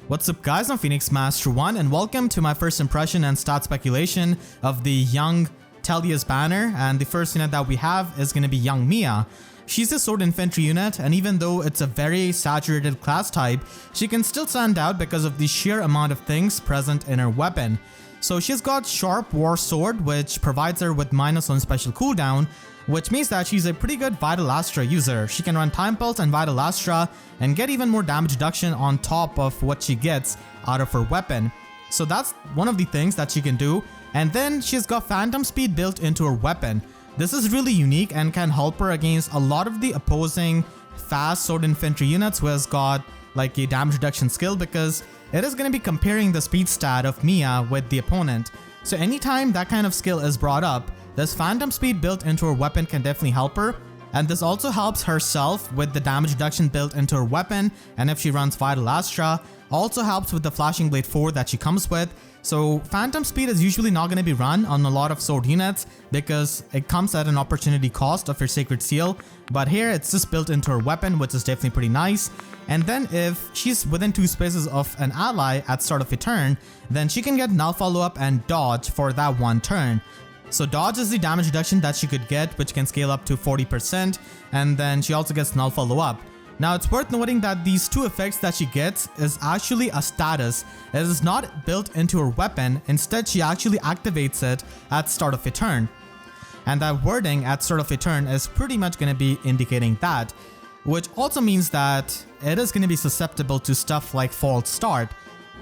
What's up guys, I'm Phoenix Master 1 and welcome to my first impression and stat speculation of the Young Tellius banner, and the first unit that we have is going to be Young Mia. She's a sword infantry unit, and even though it's a very saturated class type, she can still stand out because of the sheer amount of things present in her weapon. So she's got Sharp War Sword, which provides her with -1 special cooldown, which means that she's a pretty good Vital Astra user. She can run Time Pulse and Vital Astra and get even more damage reduction on top of what she gets out of her weapon. So that's one of the things that she can do. And then she's got Phantom Speed built into her weapon. This is really unique and can help her against a lot of the opposing fast sword infantry units who has got like a damage reduction skill, because it is going to be comparing the speed stat of Mia with the opponent. So anytime that kind of skill is brought up, this Phantom Speed built into her weapon can definitely help her. And this also helps herself with the damage reduction built into her weapon, and if she runs Vital Astra, also helps with the Flashing Blade 4 that she comes with. So Phantom Speed is usually not going to be run on a lot of sword units because it comes at an opportunity cost of her Sacred Seal, but here it's just built into her weapon, which is definitely pretty nice. And then if she's within 2 spaces of an ally at start of a turn, then she can get Null Follow Up and Dodge for that 1 turn. So Dodge is the damage reduction that she could get, which can scale up to 40%, and then she also gets Null Follow Up. Now it's worth noting that these 2 effects that she gets is actually a status. It is not built into her weapon, instead she actually activates it at start of a turn. And that wording at start of a turn is pretty much going to be indicating that, which also means that it is going to be susceptible to stuff like False Start.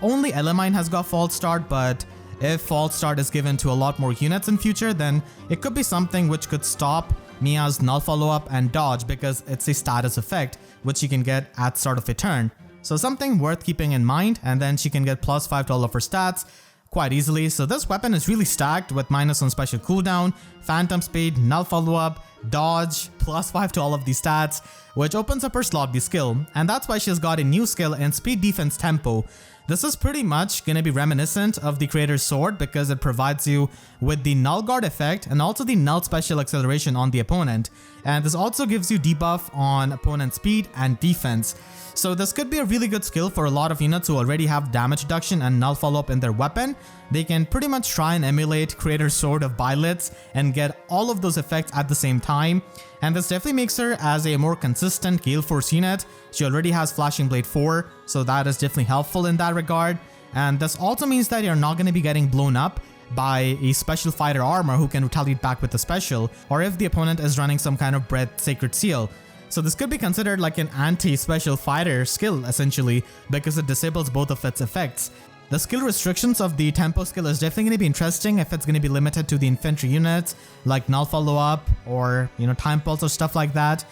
Only Elamine has got False Start, but if False Start is given to a lot more units in future, then it could be something which could stop Mia's Null Follow Up and Dodge, because it's a status effect which she can get at start of a turn. So something worth keeping in mind, and then she can get +5 to all of her stats quite easily. So this weapon is really stacked with -1 special cooldown, Phantom Speed, Null Follow Up, Dodge, +5 to all of these stats, which opens up her slot B skill, and that's why she's got a new skill in Speed Defense Tempo. This is pretty much going to be reminiscent of the Creator's Sword because it provides you with the Null Guard effect and also the Null Special Acceleration on the opponent. And this also gives you debuff on opponent speed and defense. So this could be a really good skill for a lot of units who already have damage reduction and Null Follow Up in their weapon. They can pretty much try and emulate Creator's Sword of Byleths and get all of those effects at the same time. And this definitely makes her as a more consistent Gale Force unit. She already has Flashing Blade 4, so that is definitely helpful in that regard. And this also means that you're not going to be getting blown up by a special fighter armor who can retaliate back with a special, or if the opponent is running some kind of Breath Sacred Seal. So this could be considered like an anti-special fighter skill essentially, because it disables both of its effects. The skill restrictions of the tempo skill is definitely going to be interesting if it's going to be limited to the infantry units like Null Follow Up or Time Pulse or stuff like that,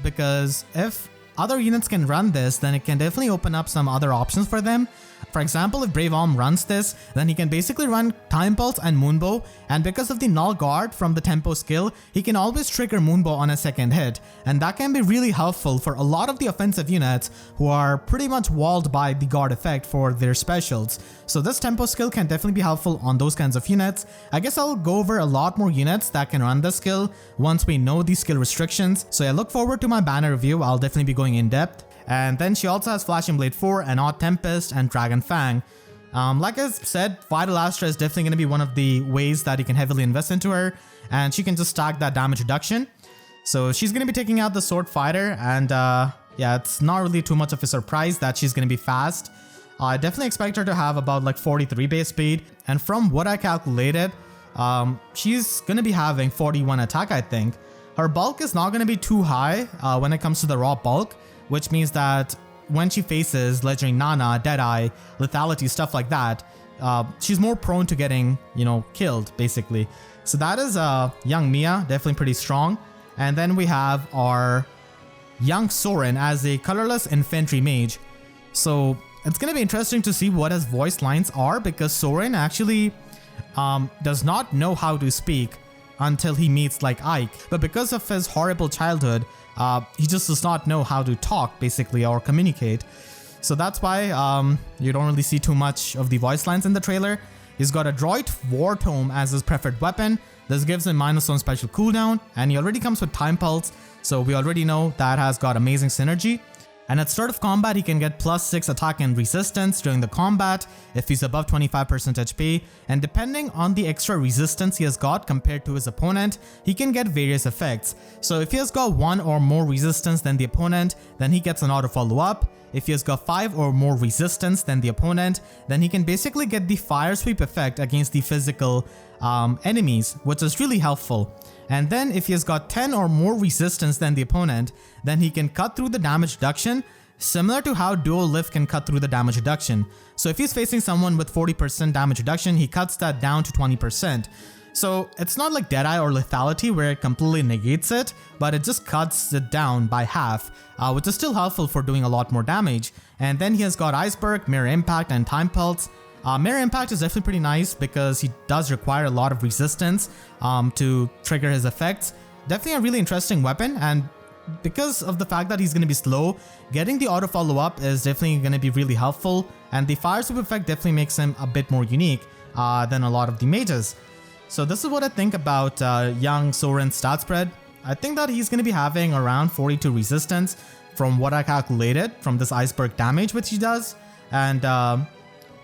because if other units can run this, then it can definitely open up some other options for them. For example, if Brave Alm runs this, then he can basically run Time Pulse and Moonbow, and because of the Null Guard from the Tempo skill, he can always trigger Moonbow on a second hit, and that can be really helpful for a lot of the offensive units who are pretty much walled by the Guard effect for their specials. So this Tempo skill can definitely be helpful on those kinds of units. I guess I'll go over a lot more units that can run this skill once we know these skill restrictions, so I look forward to my banner review. I'll definitely be going in depth. And then she also has Flashing Blade 4, and Odd Tempest, and Dragon Fang. Like I said, Vital Astra is definitely going to be one of the ways that you can heavily invest into her, and she can just stack that damage reduction. So she's going to be taking out the Sword Fighter, and yeah, it's not really too much of a surprise that she's going to be fast. I definitely expect her to have about like 43 base speed, and from what I calculated, she's going to be having 41 attack, I think. Her bulk is not going to be too high when it comes to the raw bulk, which means that when she faces Legendary Nana, Deadeye, Lethality, stuff like that, she's more prone to getting, killed, basically. So that is Young Mia, definitely pretty strong. And then we have our Young Soren as a colorless infantry mage. So it's going to be interesting to see what his voice lines are, because Soren actually does not know how to speak until he meets like Ike. But because of his horrible childhood, he just does not know how to talk, basically, or communicate. So that's why you don't really see too much of the voice lines in the trailer. He's got a Droid War Tome as his preferred weapon. This gives him -1 special cooldown, and he already comes with Time Pulse, so we already know that has got amazing synergy. And at start of combat, he can get +6 attack and resistance during the combat if he's above 25% HP, and depending on the extra resistance he has got compared to his opponent, he can get various effects. So if he has got 1 or more resistance than the opponent, then he gets an auto follow-up. If he has got 5 or more resistance than the opponent, then he can basically get the fire sweep effect against the physical enemies, which is really helpful. And then if he has got 10 or more resistance than the opponent, then he can cut through the damage reduction, similar to how Duo Lift can cut through the damage reduction. So if he's facing someone with 40% damage reduction, he cuts that down to 20%. So it's not like Deadeye or Lethality where it completely negates it, but it just cuts it down by half, which is still helpful for doing a lot more damage. And then he has got Iceberg, Mirror Impact, and Time Pulse. Mirror Impact is definitely pretty nice because he does require a lot of resistance to trigger his effects. Definitely a really interesting weapon, and because of the fact that he's going to be slow, getting the auto follow-up is definitely going to be really helpful, and the fire sweep effect definitely makes him a bit more unique than a lot of the mages. So this is what I think about young Soren's stat spread. I think that he's going to be having around 42 resistance from what I calculated from this Iceberg damage which he does, and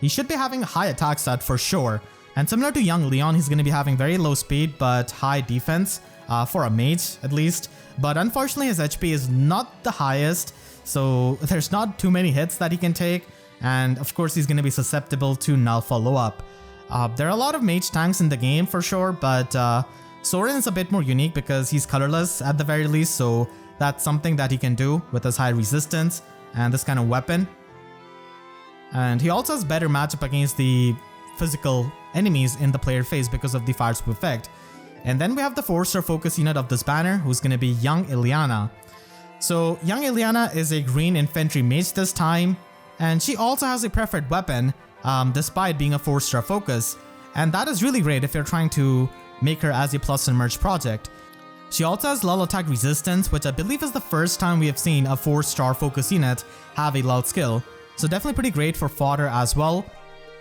he should be having a high attack stat for sure. And similar to young Leon, he's going to be having very low speed but high defense for a mage at least. But unfortunately his HP is not the highest, so there's not too many hits that he can take. And of course he's going to be susceptible to null follow-up. There are a lot of mage tanks in the game for sure, but Soren is a bit more unique because he's colorless at the very least, so that's something that he can do with his high resistance and this kind of weapon. And he also has better matchup against the physical enemies in the player phase because of the fire sweep effect. And then we have the 4-star focus unit of this banner, who's going to be young Ilyana. So young Ilyana is a green infantry mage this time, and she also has a preferred weapon despite being a 4-star focus. And that is really great if you're trying to make her as a plus and merge project. She also has lull attack resistance, which I believe is the first time we have seen a 4-star focus unit have a lull skill. So definitely pretty great for fodder as well.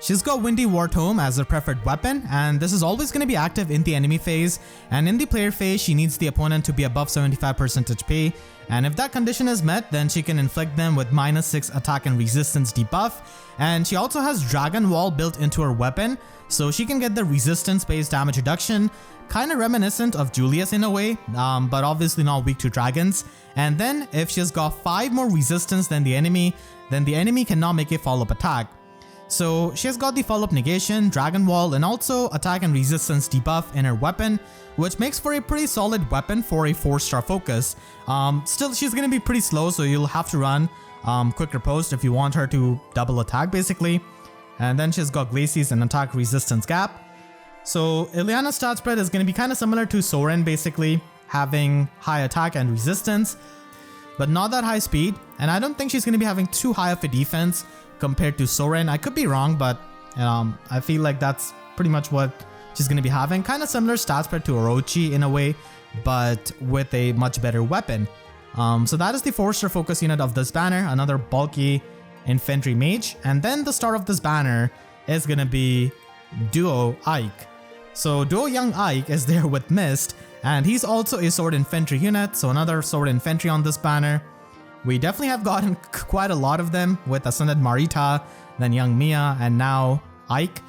She's got Windy War Tome as her preferred weapon, and this is always going to be active in the enemy phase, and in the player phase she needs the opponent to be above 75% HP, and if that condition is met, then she can inflict them with -6 attack and resistance debuff. And she also has Dragon Wall built into her weapon, so she can get the resistance based damage reduction, kind of reminiscent of Julius in a way, but obviously not weak to dragons. And then if she's got 5 more resistance than the enemy, then the enemy cannot make a follow-up attack. So she has got the follow-up negation, Dragon Wall, and also attack and resistance debuff in her weapon, which makes for a pretty solid weapon for a 4-star focus. Still, she's going to be pretty slow, so you'll have to run Quick Riposte if you want her to double attack basically. And then she's got Glacis and attack resistance gap. So Ilyana's stat spread is going to be kind of similar to Soren basically, having high attack and resistance, but not that high speed, and I don't think she's going to be having too high of a defense compared to Soren. I could be wrong, but I feel like that's pretty much what she's going to be having. Kind of similar stat spread to Orochi in a way, but with a much better weapon. So that is the 4-star focus unit of this banner, another bulky infantry mage. And then the star of this banner is going to be Duo Ike. So Duo Young Ike is there with Mist, and he's also a sword infantry unit, so another sword infantry on this banner. We definitely have gotten quite a lot of them with Ascended Marita, then Young Mia, and now Ike.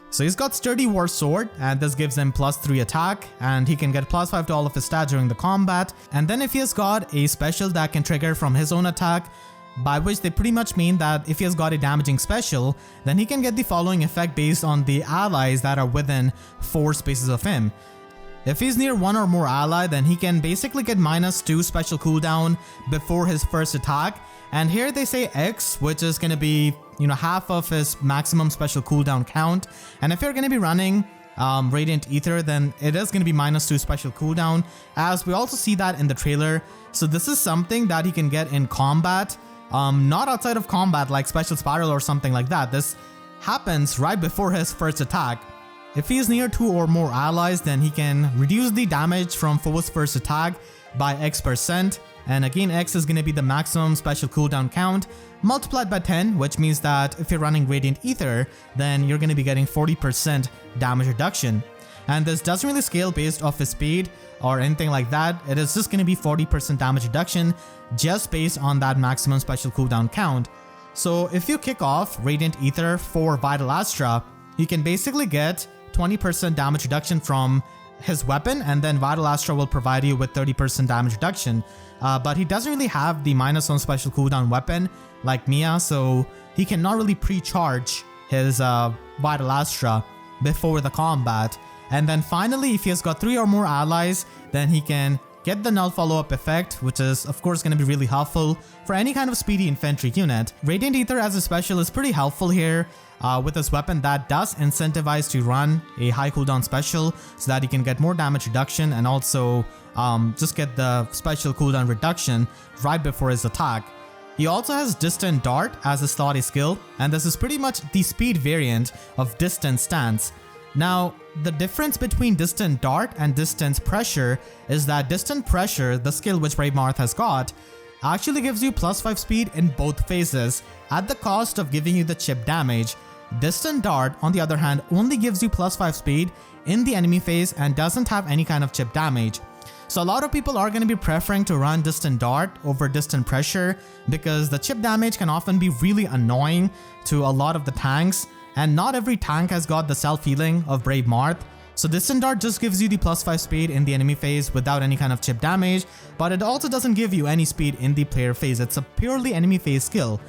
So he's got Sturdy War Sword, and this gives him +3 attack, and he can get +5 to all of his stats during the combat. And then if he has got a special that can trigger from his own attack, by which they pretty much mean that if he has got a damaging special, then he can get the following effect based on the allies that are within 4 spaces of him. If he's near 1 or more ally, then he can basically get -2 special cooldown before his first attack. And here they say X, which is going to be, half of his maximum special cooldown count. And if you're going to be running Radiant Aether, then it is going to be -2 special cooldown, as we also see that in the trailer. So this is something that he can get in combat, not outside of combat like Special Spiral or something like that. This happens right before his first attack. If he is near 2 or more allies, then he can reduce the damage from foe's first attack by X%, and again X is going to be the maximum special cooldown count multiplied by 10, which means that if you're running Radiant Aether, then you're going to be getting 40% damage reduction. and this doesn't really scale based off his speed or anything like that. It is just going to be 40% damage reduction just based on that maximum special cooldown count. So if you kick off Radiant Aether for Vital Astra, you can basically get 20% damage reduction from his weapon, and then Vital Astra will provide you with 30% damage reduction. But he doesn't really have the -1 special cooldown weapon like Mia, so he cannot really pre-charge his Vital Astra before the combat. And then finally, if he has got 3 or more allies, then he can get the null follow-up effect, which is of course going to be really helpful for any kind of speedy infantry unit. Radiant Aether as a special is pretty helpful here with his weapon that does incentivize to run a high cooldown special so that he can get more damage reduction and also just get the special cooldown reduction right before his attack. He also has Distant Dart as a slotty skill, and this is pretty much the speed variant of Distant Stance. Now, the difference between Distant Dart and Distant Pressure is that Distant Pressure, the skill which Brave Marth has got, actually gives you +5 speed in both phases at the cost of giving you the chip damage. Distant Dart, on the other hand, only gives you +5 speed in the enemy phase and doesn't have any kind of chip damage. So a lot of people are going to be preferring to run Distant Dart over Distant Pressure because the chip damage can often be really annoying to a lot of the tanks, and not every tank has got the self-healing of Brave Marth. So Distant Dart just gives you the +5 speed in the enemy phase without any kind of chip damage, but it also doesn't give you any speed in the player phase. It's a purely enemy phase skill.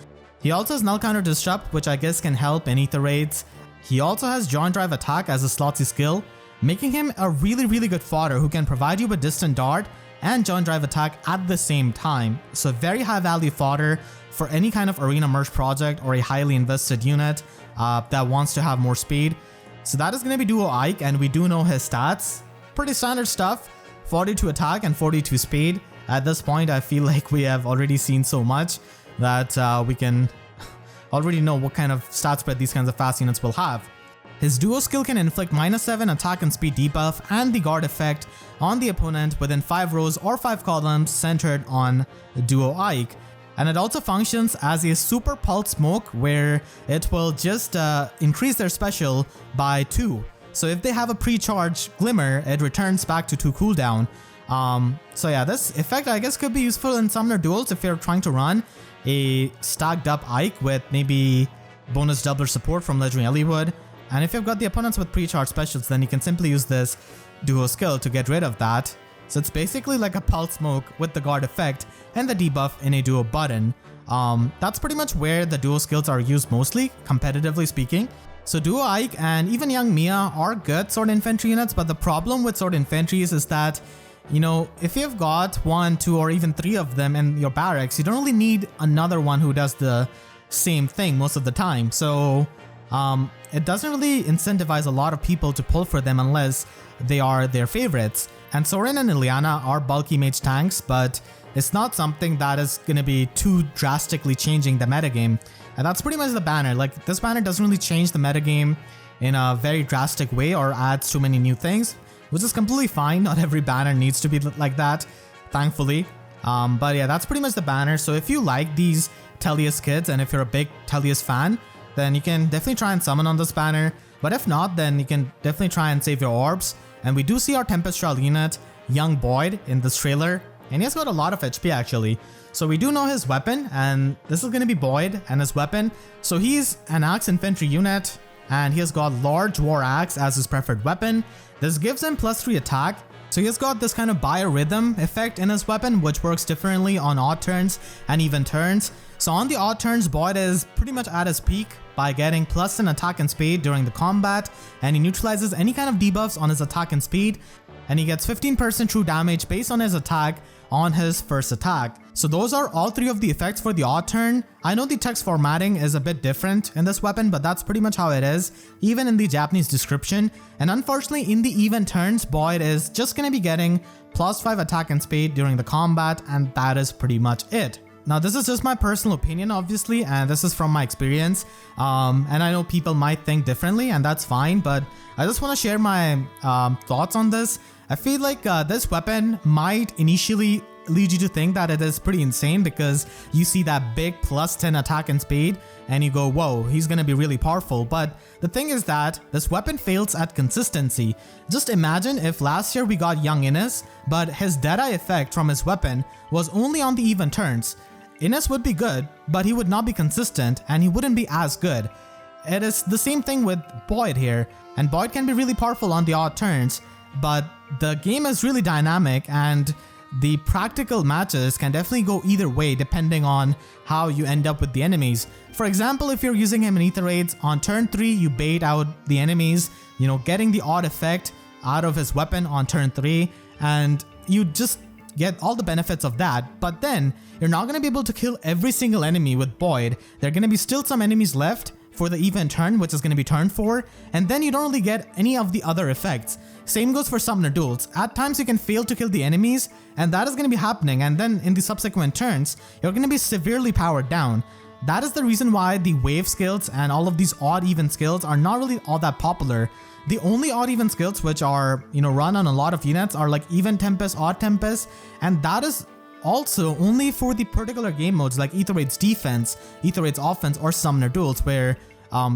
He also has Null Counter Disrupt, which I guess can help in Aether Raids. He also has Joint Drive Attack as a slotsy skill, making him a really good fodder who can provide you with Distant Dart and Joint Drive Attack at the same time. So very high value fodder for any kind of arena merge project or a highly invested unit that wants to have more speed. So that is going to be Duo Ike, and we do know his stats. Pretty standard stuff, 42 attack and 42 speed. At this point, I feel like we have already seen so much that we can already know what kind of stat spread these kinds of fast units will have. His duo skill can inflict -7 attack and speed debuff and the guard effect on the opponent within 5 rows or 5 columns centered on Duo Ike. And it also functions as a super pulse smoke where it will just increase their special by 2. So if they have a pre-charged glimmer, it returns back to 2 cooldown. So yeah, this effect I guess could be useful in summoner duels if you're trying to run a stacked up Ike with maybe bonus doubler support from Legendary Eliwood. And if you've got the opponents with pre-charged specials, then you can simply use this duo skill to get rid of that. So it's basically like a pulse smoke with the guard effect and the debuff in a duo button. That's pretty much where the duo skills are used mostly, competitively speaking. So Duo Ike and even young Mia are good sword infantry units, but the problem with sword infantries is that, you know, if you've got 1, 2, or even 3 of them in your barracks, you don't really need another one who does the same thing most of the time. So it doesn't really incentivize a lot of people to pull for them unless they are their favorites. And Soren and Ilyana are bulky mage tanks, but it's not something that is going to be too drastically changing the metagame. And that's pretty much the banner. Like, this banner doesn't really change the metagame in a very drastic way or adds too many new things, which is completely fine. Not every banner needs to be like that, thankfully. But yeah, that's pretty much the banner. So if you like these Tellius kits and if you're a big Tellius fan, then you can definitely try and summon on this banner. But if not, then you can definitely try and save your orbs. And we do see our Tempestral unit, young BOYD, in this trailer. And he has got a lot of HP actually. So we do know his weapon, and this is going to be BOYD and his weapon. So he's an axe infantry unit, and he has got large war axe as his preferred weapon. This gives him +3 attack. So he has got this kind of biorhythm effect in his weapon, which works differently on odd turns and even turns. So on the odd turns, BOYD is pretty much at his peak by getting +10 attack and speed during the combat, and he neutralizes any kind of debuffs on his attack and speed, and he gets 15% true damage based on his attack on his first attack. So those are all 3 of the effects for the odd turn. I know the text formatting is a bit different in this weapon, but that's pretty much how it is, even in the Japanese description. And unfortunately, in the even turns, BOYD is just going to be getting +5 attack and speed during the combat, and that is pretty much it. Now, this is just my personal opinion, obviously, and this is from my experience. And I know people might think differently, and that's fine, but I just want to share my thoughts on this. I feel like this weapon might initially lead you to think that it is pretty insane because you see that big plus 10 attack and speed and you go, whoa, he's gonna be really powerful. But the thing is that this weapon fails at consistency. Just imagine if last year we got young Innes, but his Deadeye effect from his weapon was only on the even turns. Innes would be good, but he would not be consistent and he wouldn't be as good. It is the same thing with BOYD here, and BOYD can be really powerful on the odd turns, but the game is really dynamic and the practical matches can definitely go either way depending on how you end up with the enemies. For example, if you're using him in Aether Raids, on turn 3 you bait out the enemies, you know, getting the odd effect out of his weapon on turn 3, and you just get all the benefits of that. But then you're not going to be able to kill every single enemy with BOYD. There are going to be still some enemies left for the even turn, which is going to be turn 4, and then you don't really get any of the other effects. Same goes for summoner duels. At times you can fail to kill the enemies, and that is going to be happening, and then in the subsequent turns you're going to be severely powered down. That is the reason why the wave skills and all of these odd even skills are not really all that popular. The only odd even skills which are, you know, run on a lot of units are like even Tempest, odd Tempest, and that is also only for the particular game modes like Aether Raids Defense, Aether Raids Offense, or Summoner Duels, where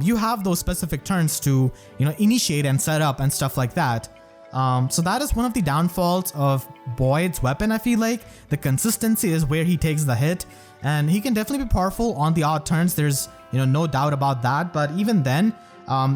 you have those specific turns to, you know, initiate and set up and stuff like that. So that is one of the downfalls of BOYD's weapon. I feel like the consistency is where he takes the hit, and he can definitely be powerful on the odd turns. There's, you know, no doubt about that. But even then,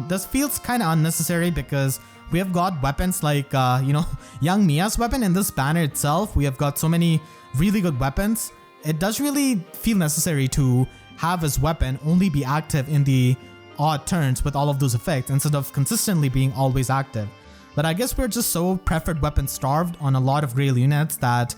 this feels kind of unnecessary because we have got weapons like, you know, young Mia's weapon in this banner itself. We have got so many really good weapons. It does really feel necessary to have his weapon only be active in the odd turns with all of those effects instead of consistently being always active. But I guess we're just so preferred weapon starved on a lot of Grail units that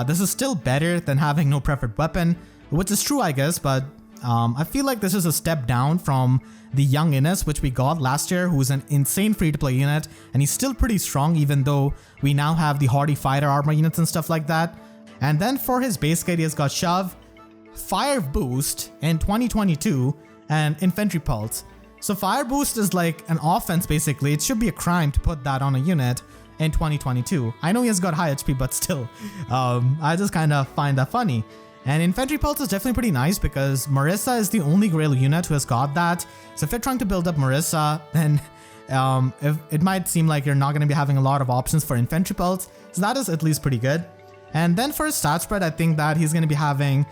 this is still better than having no preferred weapon, which is true, I guess, but I feel like this is a step down from the young Innes which we got last year, who's an insane free-to-play unit, and he's still pretty strong even though we now have the hardy fighter armor units and stuff like that. And then for his base kit, he has got Shove, Fire Boost in 2022, and Infantry Pulse. So Fire Boost is like an offense basically. It should be a crime to put that on a unit in 2022. I know he has got high HP, but still, I just kind of find that funny. And Infantry Pulse is definitely pretty nice because Marissa is the only Grail unit who has got that. So if you're trying to build up Marissa, then it might seem like you're not going to be having a lot of options for Infantry Pulse. So that is at least pretty good. And then for his stat spread, I think that he's going to be having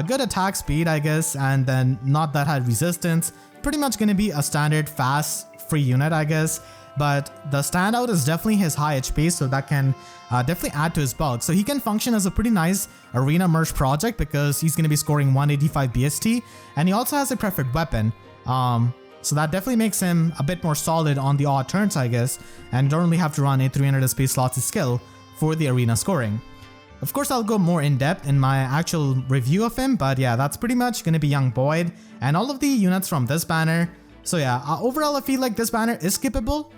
good attack speed, I guess, and then not that high resistance. Pretty much going to be a standard fast free unit, I guess. But the standout is definitely his high HP, so that can definitely add to his bulk. So he can function as a pretty nice arena merge project because he's going to be scoring 185 BST, and he also has a preferred weapon. So that definitely makes him a bit more solid on the odd turns, I guess, and you don't really have to run a 300 SP slots skill for the arena scoring. Of course, I'll go more in depth in my actual review of him, but yeah, that's pretty much going to be young BOYD and all of the units from this banner. So yeah, overall I feel like this banner is skippable.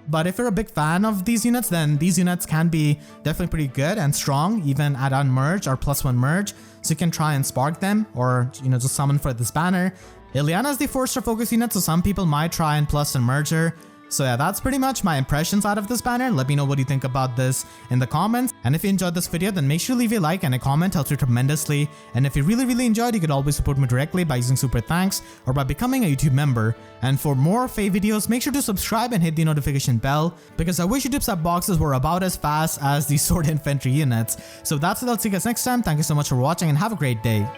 But if you're a big fan of these units, then these units can be definitely pretty good and strong, even at unmerge or +1 merge. So you can try and spark them or, you know, just summon for this banner. Ilyana is the 4-star focus unit, so some people might try and plus and merge her. So yeah, that's pretty much my impressions out of this banner. Let me know what you think about this in the comments. And if you enjoyed this video, then make sure to leave a like and a comment, helps you tremendously. And if you really enjoyed, you could always support me directly by using super thanks or by becoming a YouTube member. And for more FEH videos, make sure to subscribe and hit the notification bell, because I wish YouTube sub boxes were about as fast as the sword infantry units. So that's it, I'll see you guys next time. Thank you so much for watching and have a great day.